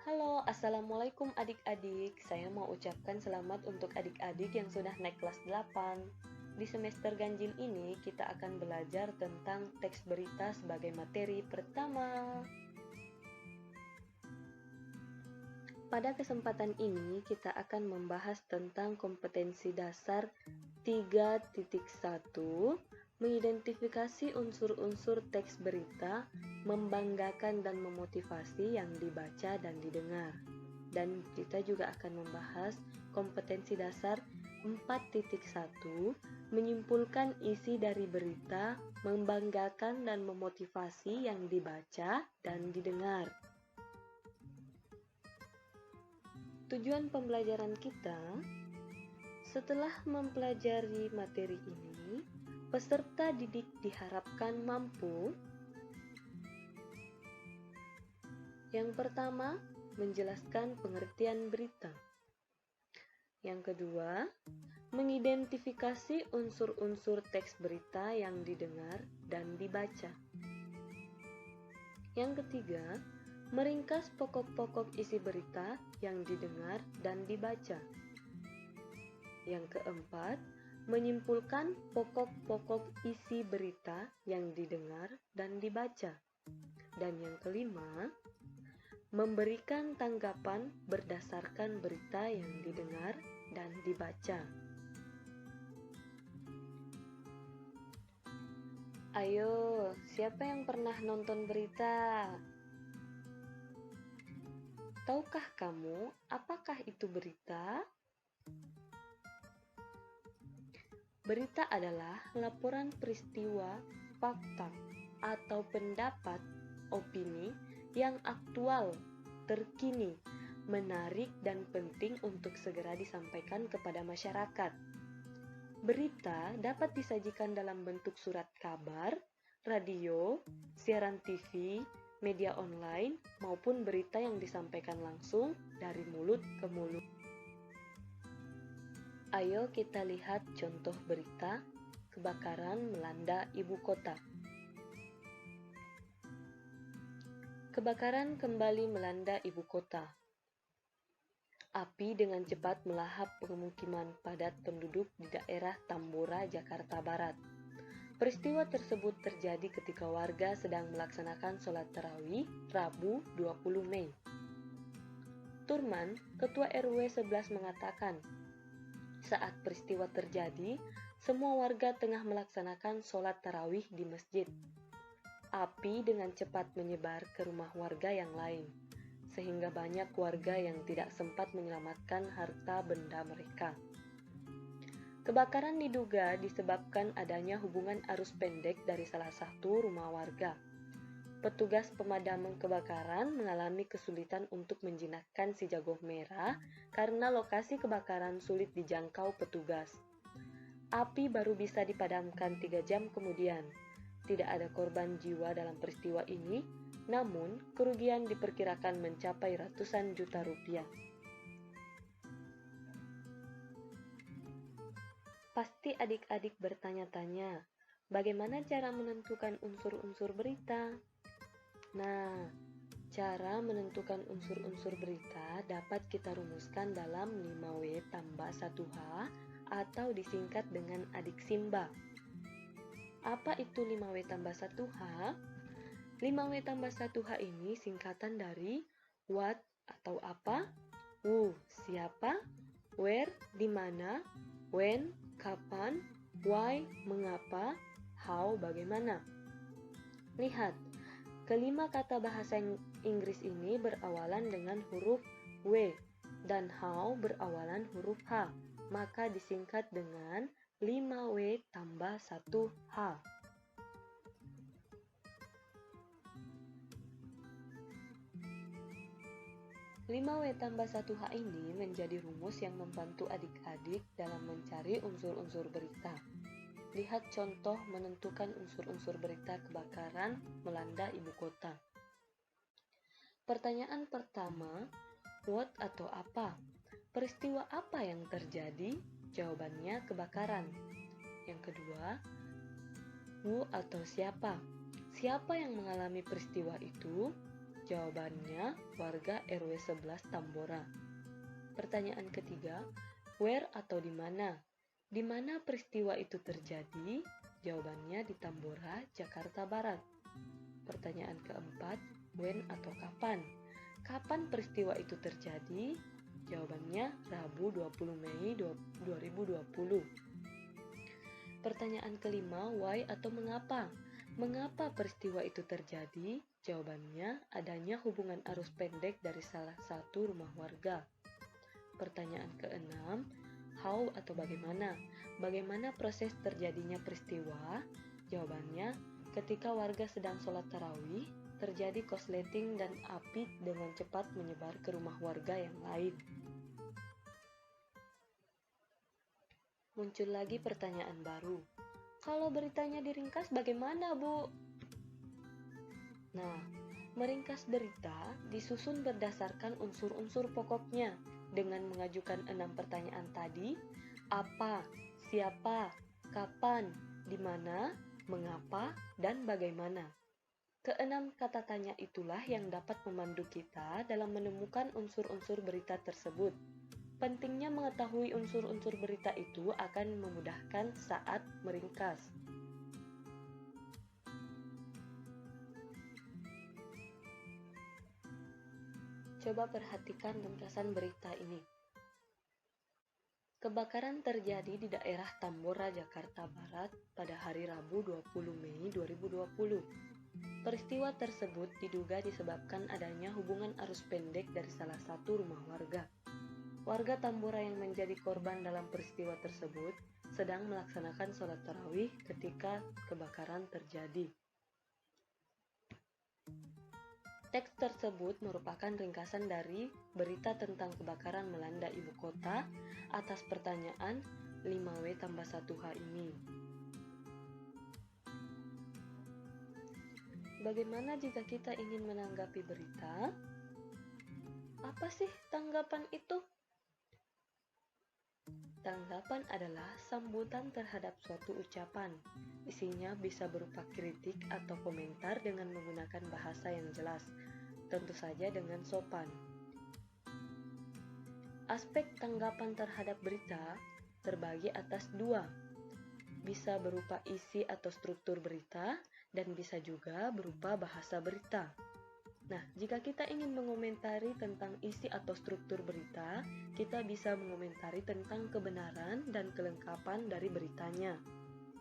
Halo, Assalamualaikum adik-adik. Saya mau ucapkan selamat untuk adik-adik yang sudah naik kelas 8. Di semester ganjil ini, kita akan belajar tentang teks berita sebagai materi pertama. Pada kesempatan ini, kita akan membahas tentang kompetensi dasar 3.1, mengidentifikasi unsur-unsur teks berita, membanggakan dan memotivasi yang dibaca dan didengar. Dan kita juga akan membahas kompetensi dasar 4.1, menyimpulkan isi dari berita, membanggakan dan memotivasi yang dibaca dan didengar. Tujuan pembelajaran kita, setelah mempelajari materi ini, peserta didik diharapkan mampu: yang pertama, menjelaskan pengertian berita. Yang kedua, mengidentifikasi unsur-unsur teks berita yang didengar dan dibaca. Yang ketiga, meringkas pokok-pokok isi berita yang didengar dan dibaca. Yang keempat, menyimpulkan pokok-pokok isi berita yang didengar dan dibaca. Dan yang kelima, memberikan tanggapan berdasarkan berita yang didengar dan dibaca. Ayo, siapa yang pernah nonton berita? Tahukah kamu apakah itu berita? Berita adalah laporan peristiwa, fakta, atau pendapat, opini yang aktual, terkini, menarik, dan penting untuk segera disampaikan kepada masyarakat. Berita dapat disajikan dalam bentuk surat kabar, radio, siaran TV, media online, maupun berita yang disampaikan langsung dari mulut ke mulut. Ayo kita lihat contoh berita kebakaran melanda ibu kota. Kebakaran kembali melanda ibu kota. Api dengan cepat melahap pemukiman padat penduduk di daerah Tambora, Jakarta Barat. Peristiwa tersebut terjadi ketika warga sedang melaksanakan sholat tarawih Rabu 20 Mei. Turman, Ketua RW 11 mengatakan, saat peristiwa terjadi, semua warga tengah melaksanakan sholat tarawih di masjid. Api dengan cepat menyebar ke rumah warga yang lain, sehingga banyak warga yang tidak sempat menyelamatkan harta benda mereka. Kebakaran diduga disebabkan adanya hubungan arus pendek dari salah satu rumah warga. Petugas pemadam kebakaran mengalami kesulitan untuk menjinakkan si jago merah karena lokasi kebakaran sulit dijangkau petugas. Api baru bisa dipadamkan 3 jam kemudian. Tidak ada korban jiwa dalam peristiwa ini, namun kerugian diperkirakan mencapai ratusan juta rupiah. Pasti adik-adik bertanya-tanya, bagaimana cara menentukan unsur-unsur berita? Nah, cara menentukan unsur-unsur berita dapat kita rumuskan dalam 5W tambah 1H atau disingkat dengan adik Simba. Apa itu 5W tambah 1H? 5W tambah 1H ini singkatan dari what atau apa, who siapa, where di mana, when kapan, why mengapa, how bagaimana. Lihat, kelima kata bahasa Inggris ini berawalan dengan huruf W dan how berawalan huruf H, maka disingkat dengan 5W tambah 1H. 5W tambah 1H ini menjadi rumus yang membantu adik-adik dalam mencari unsur-unsur berita. Lihat contoh menentukan unsur-unsur berita kebakaran melanda ibu kota. Pertanyaan pertama, what atau apa? Peristiwa apa yang terjadi? Jawabannya kebakaran. Yang kedua, who atau siapa? Siapa yang mengalami peristiwa itu? Jawabannya, warga RW 11 Tambora. Pertanyaan ketiga, where atau di mana? Di mana peristiwa itu terjadi? Jawabannya di Tambora, Jakarta Barat. Pertanyaan keempat, when atau kapan? Kapan peristiwa itu terjadi? Jawabannya Rabu 20 Mei 2020. Pertanyaan kelima, why atau mengapa? Mengapa peristiwa itu terjadi? Jawabannya adanya hubungan arus pendek dari salah satu rumah warga. Pertanyaan keenam, how atau bagaimana? Bagaimana proses terjadinya peristiwa? Jawabannya, ketika warga sedang sholat tarawih, terjadi korsleting dan api dengan cepat menyebar ke rumah warga yang lain. Muncul lagi pertanyaan baru. Kalau beritanya diringkas bagaimana, Bu? Nah, meringkas berita disusun berdasarkan unsur-unsur pokoknya dengan mengajukan 6 pertanyaan tadi: apa, siapa, kapan, di mana, mengapa, dan bagaimana. Keenam kata tanya itulah yang dapat memandu kita dalam menemukan unsur-unsur berita tersebut. Pentingnya mengetahui unsur-unsur berita itu akan memudahkan saat meringkas. Coba perhatikan ringkasan berita ini. Kebakaran terjadi di daerah Tambora, Jakarta Barat pada hari Rabu 20 Mei 2020. Peristiwa tersebut diduga disebabkan adanya hubungan arus pendek dari salah satu rumah warga. Warga Tambora yang menjadi korban dalam peristiwa tersebut sedang melaksanakan sholat tarawih ketika kebakaran terjadi. Teks tersebut merupakan ringkasan dari berita tentang kebakaran melanda ibu kota atas pertanyaan 5W tambah 1H ini. Bagaimana jika kita ingin menanggapi berita? Apa sih tanggapan itu? Tanggapan adalah sambutan terhadap suatu ucapan. Isinya bisa berupa kritik atau komentar dengan menggunakan bahasa yang jelas, tentu saja dengan sopan. Aspek tanggapan terhadap berita terbagi atas dua. Bisa berupa isi atau struktur berita, dan bisa juga berupa bahasa berita. Nah, jika kita ingin mengomentari tentang isi atau struktur berita, kita bisa mengomentari tentang kebenaran dan kelengkapan dari beritanya.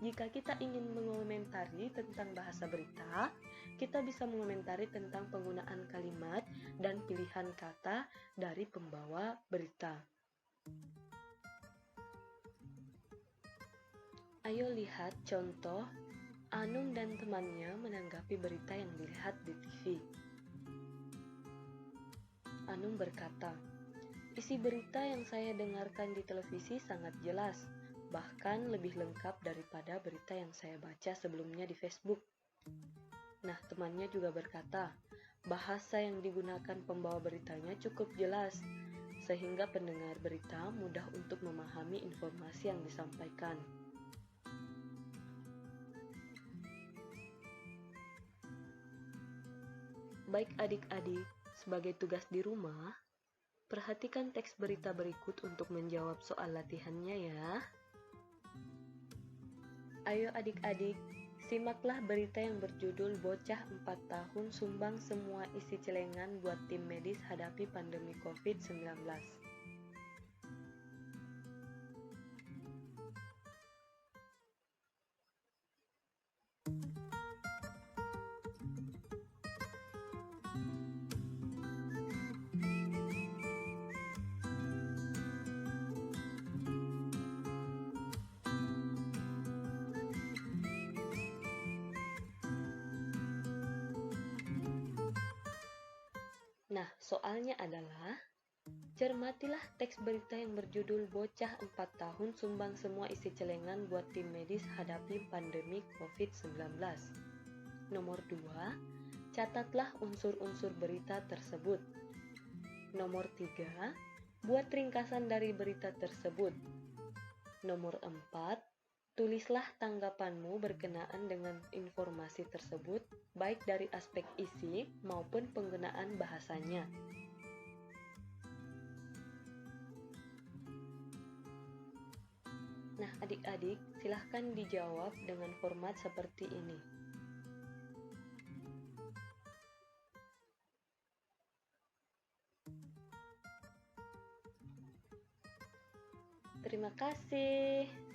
Jika kita ingin mengomentari tentang bahasa berita, kita bisa mengomentari tentang penggunaan kalimat dan pilihan kata dari pembawa berita. Ayo lihat contoh Anung dan temannya menanggapi berita yang dilihat di TV. Anung berkata, isi berita yang saya dengarkan di televisi sangat jelas, bahkan lebih lengkap daripada berita yang saya baca sebelumnya di Facebook. Nah, temannya juga berkata, bahasa yang digunakan pembawa beritanya cukup jelas, sehingga pendengar berita mudah untuk memahami informasi yang disampaikan. Baik adik-adik, sebagai tugas di rumah, perhatikan teks berita berikut untuk menjawab soal latihannya ya. Ayo adik-adik, simaklah berita yang berjudul Bocah 4 tahun sumbang semua isi celengan buat tim medis hadapi pandemi COVID-19. Nah, soalnya adalah, cermatilah teks berita yang berjudul Bocah 4 tahun sumbang semua isi celengan buat tim medis hadapi pandemi COVID-19. Nomor 2, catatlah unsur-unsur berita tersebut. Nomor 3, buat ringkasan dari berita tersebut. Nomor 4, Tulislah tanggapanmu berkenaan dengan informasi tersebut, baik dari aspek isi maupun penggunaan bahasanya. Nah, adik-adik, silahkan dijawab dengan format seperti ini. Terima kasih.